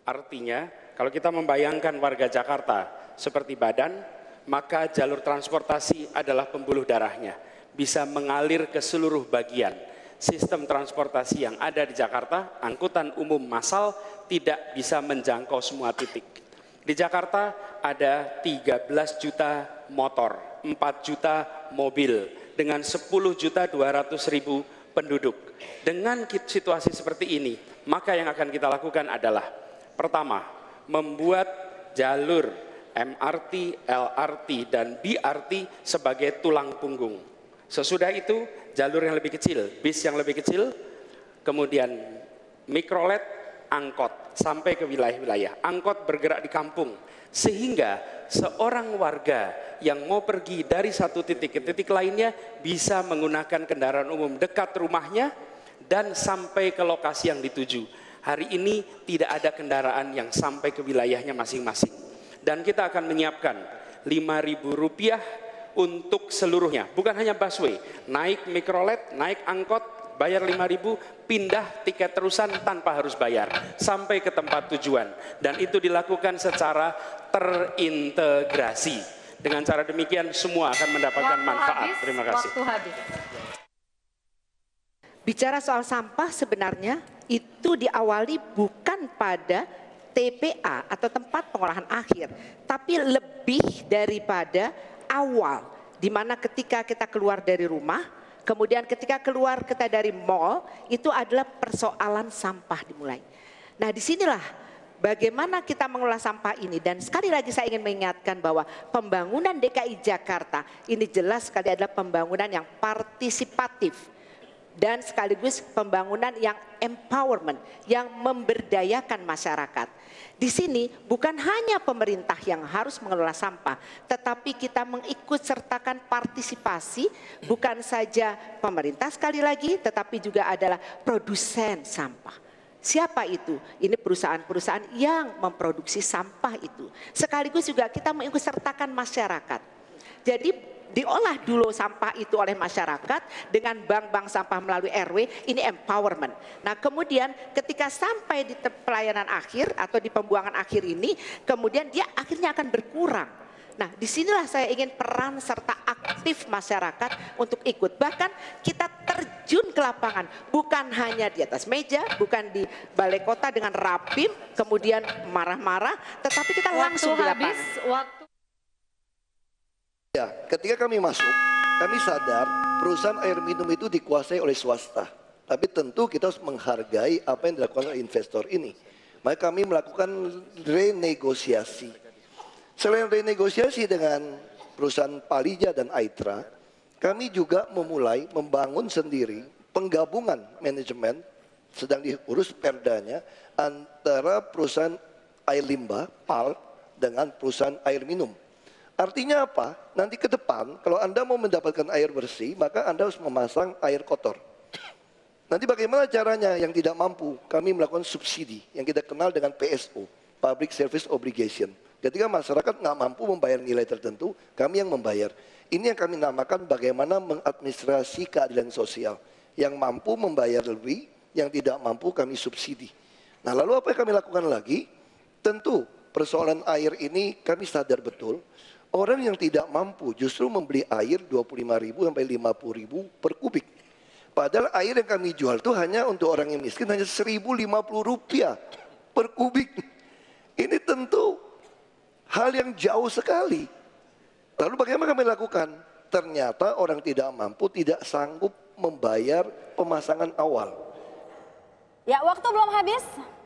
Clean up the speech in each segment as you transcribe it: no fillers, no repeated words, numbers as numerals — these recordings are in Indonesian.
Artinya, kalau kita membayangkan warga Jakarta seperti badan, maka jalur transportasi adalah pembuluh darahnya, bisa mengalir ke seluruh bagian. Sistem transportasi yang ada di Jakarta, angkutan umum massal tidak bisa menjangkau semua titik. Di Jakarta ada 13 juta motor, 4 juta mobil, dengan 10.200.000 penduduk. Dengan situasi seperti ini, maka yang akan kita lakukan adalah, pertama, membuat jalur MRT, LRT, dan BRT sebagai tulang punggung. Sesudah itu, jalur yang lebih kecil, bis yang lebih kecil, kemudian mikrolet, angkot, sampai ke wilayah-wilayah. Angkot bergerak di kampung, sehingga seorang warga yang mau pergi dari satu titik ke titik lainnya bisa menggunakan kendaraan umum dekat rumahnya dan sampai ke lokasi yang dituju. Hari ini tidak ada kendaraan yang sampai ke wilayahnya masing-masing. Dan kita akan menyiapkan Rp5.000 untuk seluruhnya, bukan hanya busway, naik mikrolet, naik angkot, bayar 5.000, pindah tiket terusan tanpa harus bayar sampai ke tempat tujuan. Dan itu dilakukan secara terintegrasi. Dengan cara demikian semua akan mendapatkan manfaat. Terima kasih. Waktu habis. Bicara soal sampah sebenarnya itu diawali bukan pada TPA atau tempat pengolahan akhir, tapi lebih daripada awal, di mana ketika kita keluar dari rumah, kemudian ketika keluar kita dari mall, itu adalah persoalan sampah dimulai. Nah, disinilah bagaimana kita mengelola sampah ini. Dan sekali lagi saya ingin mengingatkan bahwa pembangunan DKI Jakarta ini jelas sekali adalah pembangunan yang partisipatif dan sekaligus pembangunan yang empowerment, yang memberdayakan masyarakat. Di sini bukan hanya pemerintah yang harus mengelola sampah, tetapi kita mengikut sertakan partisipasi, bukan saja pemerintah sekali lagi, tetapi juga adalah produsen sampah. Siapa itu? Ini perusahaan-perusahaan yang memproduksi sampah itu. Sekaligus juga kita mengikut sertakan masyarakat. Jadi diolah dulu sampah itu oleh masyarakat dengan bank-bank sampah melalui RW, ini empowerment. Nah, kemudian ketika sampai di pelayanan akhir atau di pembuangan akhir ini, kemudian dia akhirnya akan berkurang. Nah, disinilah saya ingin peran serta aktif masyarakat untuk ikut. Bahkan kita terjun ke lapangan, bukan hanya di atas meja, bukan di balai kota dengan rapim, kemudian marah-marah, tetapi kita langsung di lapangan. Ya, ketika kami masuk, kami sadar perusahaan air minum itu dikuasai oleh swasta. Tapi tentu kita harus menghargai apa yang dilakukan oleh investor ini. Maka kami melakukan renegosiasi. Selain renegosiasi dengan perusahaan Palija dan Aitra, kami juga memulai membangun sendiri penggabungan manajemen, sedang diurus perdanya, antara perusahaan air limbah, PAL, dengan perusahaan air minum. Artinya apa? Nanti ke depan kalau Anda mau mendapatkan air bersih, maka Anda harus memasang air kotor. Nanti bagaimana caranya yang tidak mampu? Kami melakukan subsidi yang kita kenal dengan PSO, Public Service Obligation. Ketika masyarakat nggak mampu membayar nilai tertentu, kami yang membayar. Ini yang kami namakan bagaimana mengadministrasi keadilan sosial. Yang mampu membayar lebih, yang tidak mampu kami subsidi. Nah, lalu apa yang kami lakukan lagi? Tentu persoalan air ini kami sadar betul. Orang yang tidak mampu justru membeli air 25.000 sampai 50.000 per kubik. Padahal air yang kami jual itu hanya untuk orang yang miskin hanya Rp1.050 per kubik. Ini tentu hal yang jauh sekali. Lalu bagaimana kami lakukan? Ternyata orang tidak mampu tidak sanggup membayar pemasangan awal. Ya, waktu belum habis.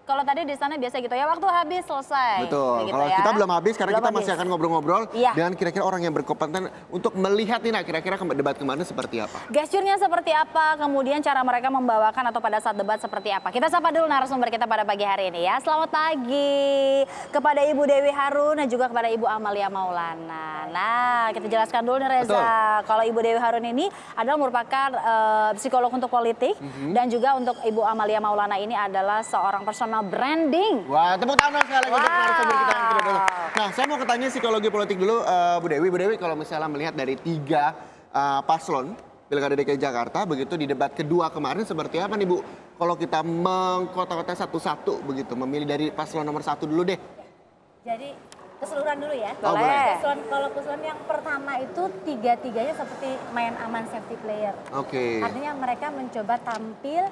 Kalau tadi di sana biasa gitu ya, waktu habis selesai. Betul. Gitu Kalau ya. kita belum habis, karena belum kita masih akan ngobrol-ngobrol dengan kira-kira orang yang berkompeten untuk melihat nih, kira-kira debat kemana seperti apa. Gesturnya seperti apa, kemudian cara mereka membawakan atau pada saat debat seperti apa. Kita sapa dulu narasumber kita pada pagi hari ini ya. Selamat pagi kepada Ibu Dewi Harun dan juga kepada Ibu Amalia Maulana. Nah, kita jelaskan dulu nih Reza. Kalau Ibu Dewi Harun ini adalah merupakan psikolog untuk politik dan juga untuk Ibu Amalia Maulana ini adalah seorang personal branding. Wah, tepuk tangan sekali lagi untuk narasumber kita yang kedua dulu. Nah, saya mau ketanya psikologi politik dulu, Bu Dewi. Bu Dewi, kalau misalnya melihat dari 3 paslon Pilkada DKI Jakarta, begitu di debat kedua kemarin seperti apa nih Bu? Kalau kita mengkota-kota satu-satu begitu, memilih dari paslon nomor 1 dulu deh. Jadi keseluruhan dulu ya. Oh, boleh. Kalau keseluruhan yang pertama itu tiga-tiganya seperti main aman safety player. Oke. Artinya mereka mencoba tampil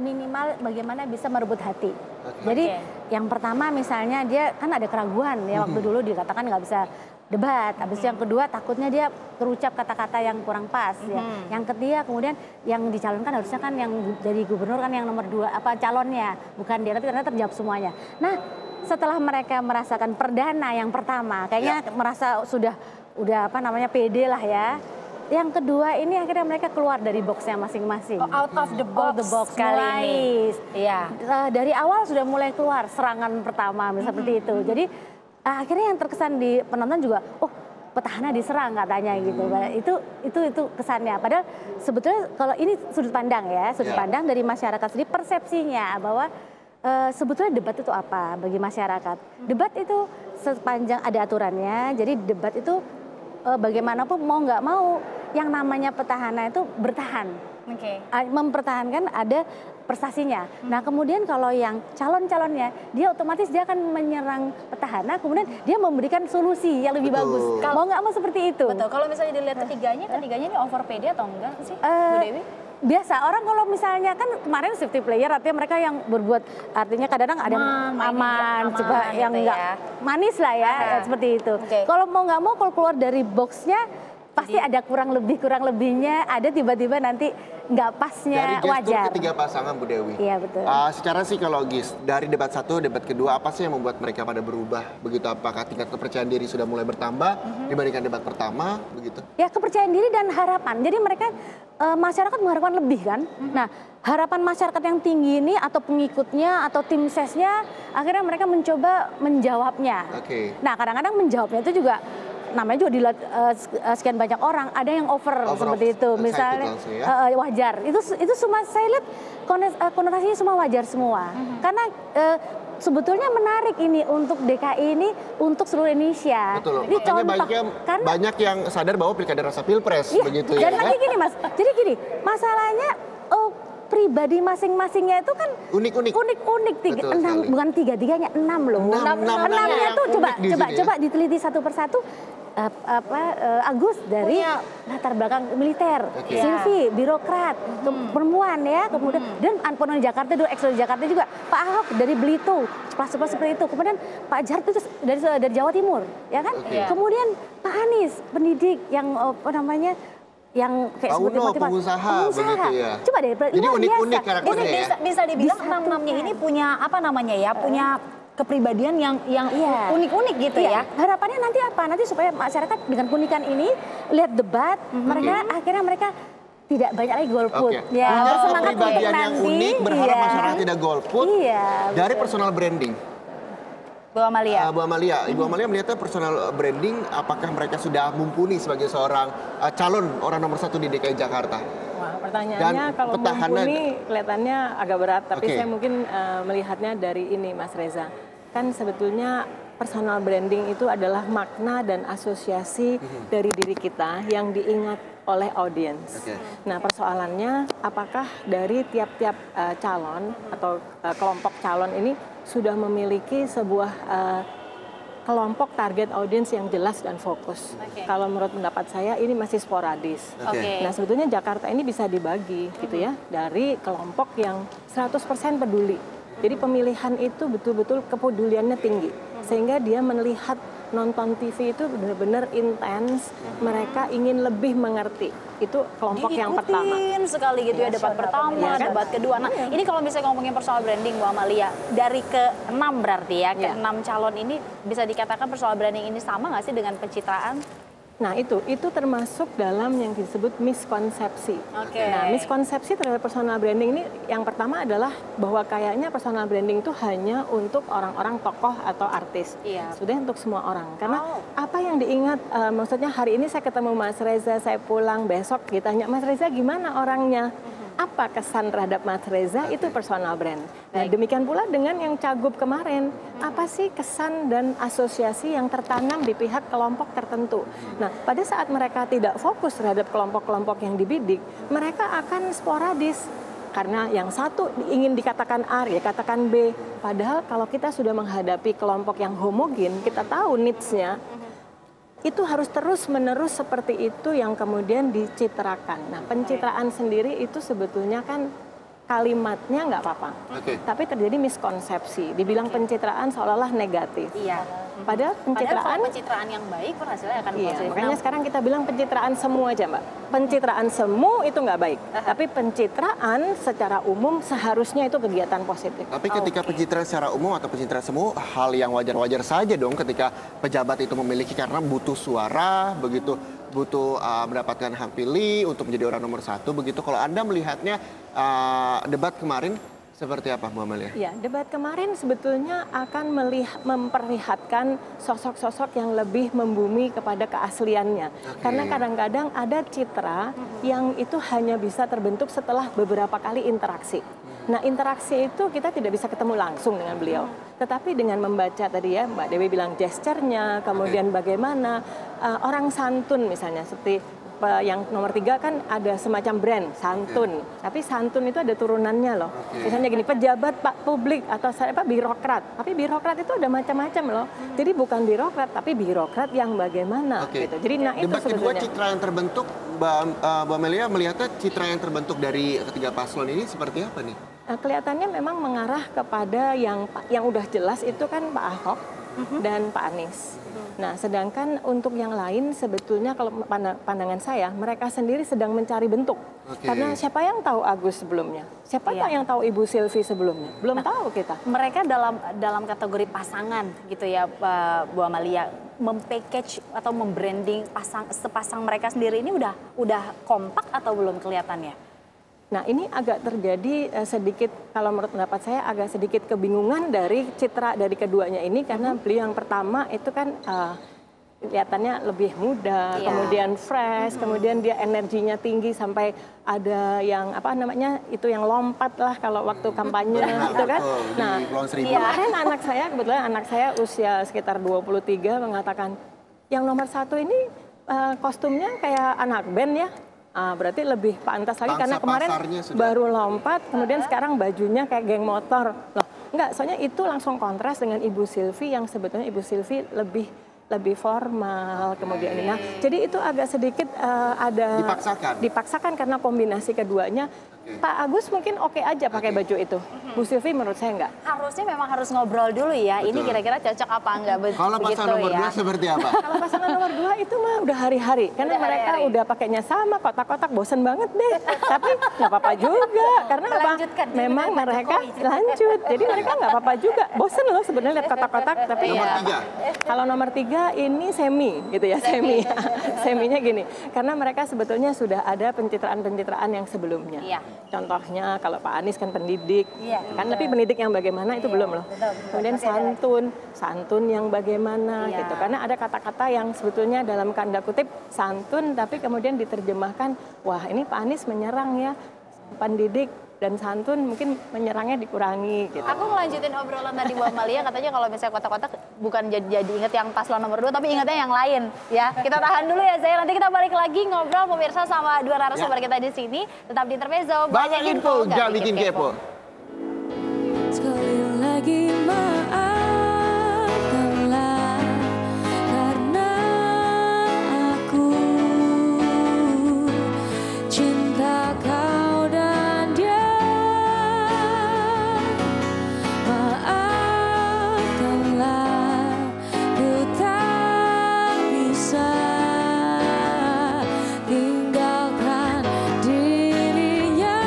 minimal bagaimana bisa merebut hati. Jadi yang pertama misalnya dia kan ada keraguan ya waktu dulu dikatakan nggak bisa debat. Habis yang kedua takutnya dia terucap kata-kata yang kurang pas ya. Yang ketiga kemudian yang dicalonkan harusnya kan yang jadi gubernur kan yang nomor 2 apa calonnya, bukan dia, tapi ternyata terjawab semuanya. Nah, setelah mereka merasakan perdana yang pertama kayaknya merasa udah apa namanya pede lah ya. Yang kedua ini akhirnya mereka keluar dari boxnya masing-masing. Out of the box kali ini. Iya. Dari awal sudah mulai keluar serangan pertama seperti itu. Jadi akhirnya yang terkesan di penonton juga, oh petahana diserang katanya gitu. Itu kesannya. Padahal sebetulnya kalau ini sudut pandang ya, sudut pandang dari masyarakat sendiri persepsinya bahwa sebetulnya debat itu apa bagi masyarakat. Debat itu sepanjang ada aturannya. Jadi debat itu bagaimanapun mau nggak mau yang namanya petahana itu bertahan. Mempertahankan ada prestasinya. Nah kemudian kalau yang calon-calonnya dia otomatis dia akan menyerang petahana, kemudian dia memberikan solusi yang lebih bagus. Mau nggak mau seperti itu. Betul. Kalau misalnya dilihat ketiganya ini over pede atau enggak sih, Bu Dewi? Biasa orang kalau misalnya kan kemarin safety player artinya mereka yang berbuat artinya kadang-kadang ada yang aman, coba yang gitu enggak manis lah ya seperti itu. Kalau mau nggak mau kalau keluar dari boxnya pasti ada kurang lebihnya, ada tiba-tiba nanti nggak pasnya dari wajar. Dari ketiga pasangan Bu Dewi. Iya betul. Secara psikologis dari debat 1, debat kedua apa sih yang membuat mereka pada berubah begitu? Apakah tingkat kepercayaan diri sudah mulai bertambah dibandingkan debat pertama begitu? Ya kepercayaan diri dan harapan. Jadi mereka masyarakat mengharapkan lebih kan. Nah harapan masyarakat yang tinggi ini atau pengikutnya atau tim sesnya akhirnya mereka mencoba menjawabnya. Nah kadang-kadang menjawabnya itu juga namanya juga dilihat sekian banyak orang, ada yang over seperti itu, misalnya wajar. Itu semua saya lihat konotasinya semua wajar semua, karena sebetulnya menarik ini untuk DKI ini untuk seluruh Indonesia. Betul. Ini Makanya contoh, banyak yang sadar bahwa pilkada rasa pilpres begitu ya. Dan ya. lagi gini Mas, jadi gini masalahnya pribadi masing-masingnya itu kan unik-unik, bukan tiga-tiganya 6 loh. 6-nya tuh coba diteliti satu persatu. Agus dari latar belakang militer, Silvi birokrat, perempuan ya, kemudian dan Anponon Jakarta dulu, ex Jakarta juga, Pak Ahok dari Belitung, seperti itu, kemudian Pak Jarod itu dari Jawa Timur, ya kan, kemudian Pak Anies pendidik yang apa namanya yang kayak seperti pengusaha begitu ya. Coba deh, jadi unik-unik karakternya ya. Bisa dibilang enam-enamnya ini punya apa namanya ya, punya kepribadian yang unik-unik gitu ya. Harapannya nanti apa? Nanti supaya masyarakat dengan keunikan ini lihat debat, akhirnya mereka tidak banyak lagi golput. Ya, bersemangat untuk yang unik, berharap masyarakat tidak golput. Dari personal branding. Bu Amalia. Ibu Amalia melihatnya personal branding, apakah mereka sudah mumpuni sebagai seorang calon orang nomor 1 di DKI Jakarta? Wah, pertanyaannya kalau mumpuni kelihatannya agak berat, tapi saya mungkin melihatnya dari ini Mas Reza. Kan sebetulnya personal branding itu adalah makna dan asosiasi dari diri kita yang diingat oleh audiens. Nah persoalannya apakah dari tiap-tiap calon atau kelompok calon ini sudah memiliki sebuah kelompok target audiens yang jelas dan fokus. Kalau menurut pendapat saya ini masih sporadis. Nah sebetulnya Jakarta ini bisa dibagi gitu ya dari kelompok yang 100% peduli. Jadi pemilihan itu betul-betul kepeduliannya tinggi. Sehingga dia melihat nonton TV itu benar-benar intens. Mereka ingin lebih mengerti. Itu kelompok yang pertama. Diikutin sekali gitu ya, debat pertama, debat kedua. Nah ini kalau misalnya ngomongin personal branding Bu Amalia, dari ke-6 berarti ya, ke-6 calon ini bisa dikatakan personal branding ini sama nggak sih dengan pencitraan? Nah itu termasuk dalam yang disebut miskonsepsi. Nah miskonsepsi terhadap personal branding ini yang pertama adalah bahwa kayaknya personal branding itu hanya untuk orang-orang tokoh atau artis. Sudah untuk semua orang. Karena apa yang diingat, maksudnya hari ini saya ketemu Mas Reza, saya pulang besok ditanya Mas Reza gimana orangnya? apa kesan terhadap Mas Reza itu personal brand. Nah, demikian pula dengan yang Cagup kemarin, apa sih kesan dan asosiasi yang tertanam di pihak kelompok tertentu. Nah, pada saat mereka tidak fokus terhadap kelompok-kelompok yang dibidik, mereka akan sporadis. Karena yang satu ingin dikatakan A, ya katakan B. Padahal kalau kita sudah menghadapi kelompok yang homogen, kita tahu needs-nya, itu harus terus-menerus seperti itu yang kemudian dicitrakan. Nah, pencitraan sendiri itu sebetulnya kan kalimatnya nggak apa-apa. Tapi terjadi miskonsepsi. Dibilang pencitraan seolah-olah negatif. Iya. Padahal pencitraan yang baik pun hasilnya akan positif. Makanya sekarang kita bilang pencitraan semu aja, Mbak. Pencitraan semu itu nggak baik. Tapi pencitraan secara umum seharusnya itu kegiatan positif. Tapi ketika pencitraan secara umum atau pencitraan semu, hal yang wajar-wajar saja dong ketika pejabat itu memiliki karena butuh suara, begitu butuh mendapatkan hak pilih untuk menjadi orang nomor 1, begitu. Kalau Anda melihatnya debat kemarin seperti apa, Bu Amalia? Ya, debat kemarin sebetulnya akan memperlihatkan sosok-sosok yang lebih membumi kepada keasliannya. Karena kadang-kadang ada citra yang itu hanya bisa terbentuk setelah beberapa kali interaksi. Nah, interaksi itu kita tidak bisa ketemu langsung dengan beliau. Tetapi dengan membaca tadi ya, Mbak Dewi bilang gesturnya, kemudian bagaimana orang santun misalnya, seperti yang nomor 3 kan ada semacam brand santun, tapi santun itu ada turunannya loh. Misalnya gini, pejabat Pak Publik atau birokrat, tapi birokrat itu ada macam-macam loh. Jadi bukan birokrat, tapi birokrat yang bagaimana gitu. Jadi nah itu debat kedua sebetulnya citra yang terbentuk, Bu Amelia melihatnya citra yang terbentuk dari ketiga paslon ini seperti apa nih? Kelihatannya memang mengarah kepada yang udah jelas itu kan Pak Ahok dan Pak Anies. Nah, sedangkan untuk yang lain sebetulnya kalau pandangan saya, mereka sendiri sedang mencari bentuk. Karena siapa yang tahu Agus sebelumnya? Siapa yang tahu Ibu Silvi sebelumnya? Belum tahu kita. Mereka dalam kategori pasangan gitu ya, Bu Amalia, mempackage atau membranding sepasang mereka sendiri ini udah kompak atau belum kelihatannya? Nah, ini agak terjadi sedikit, kalau menurut pendapat saya agak sedikit kebingungan dari citra dari keduanya ini, karena beliau yang pertama itu kan kelihatannya lebih muda, kemudian fresh, kemudian dia energinya tinggi sampai ada yang apa namanya itu yang lompat lah kalau waktu kampanye gitu kan. Nah, kemarin kebetulan anak saya usia sekitar 23 mengatakan yang nomor 1 ini kostumnya kayak anak band ya. Berarti lebih pantas lagi karena kemarin baru lompat, kemudian sekarang bajunya kayak geng motor. Loh, enggak, soalnya itu langsung kontras dengan Ibu Silvi yang sebetulnya Ibu Silvi lebih formal kemudian ini. Nah, jadi itu agak sedikit ada dipaksakan karena kombinasi keduanya. Pak Agus mungkin oke aja pakai baju itu. Bu Silvi menurut saya enggak. Harusnya memang harus ngobrol dulu ya. Betul. Ini kira-kira cocok apa enggak begitu ya. Kalau pasangan nomor 2 seperti apa? Kalau pasangan nomor 2 itu mah udah hari-hari. Karena mereka udah pakainya sama, kotak-kotak, bosen banget deh. Tapi nggak apa-apa juga. Karena apa? Memang mereka lanjut. Jadi mereka nggak apa-apa juga. Bosen loh sebenarnya lihat kotak-kotak. Tapi nomor 3. Kalau nomor 3 ini semi gitu ya, semi. Seminya gini. Karena mereka sebetulnya sudah ada pencitraan-pencitraan yang sebelumnya. Iya. Contohnya kalau Pak Anies kan pendidik, kan tapi pendidik yang bagaimana itu belum loh. Kemudian santun yang bagaimana gitu. Karena ada kata-kata yang sebetulnya dalam tanda kutip santun, tapi kemudian diterjemahkan, wah ini Pak Anies menyerang ya pendidik dan santun, mungkin menyerangnya dikurangi gitu. Aku ngelanjutin obrolan tadi Bu Amalia, katanya kalau misalnya kotak-kotak bukan jadi inget yang paslon nomor 2, tapi ingetnya yang lain ya. Kita tahan dulu ya Zaya, nanti kita balik lagi ngobrol pemirsa sama dua narasumber kita di sini. Tetap di Intermezzo, banyak info, jangan bikin kepo. Sekali lagi maafkanlah karena aku cinta kau dan dia. Maafkanlah ku tak bisa tinggalkan dirinya.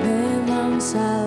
Memang salah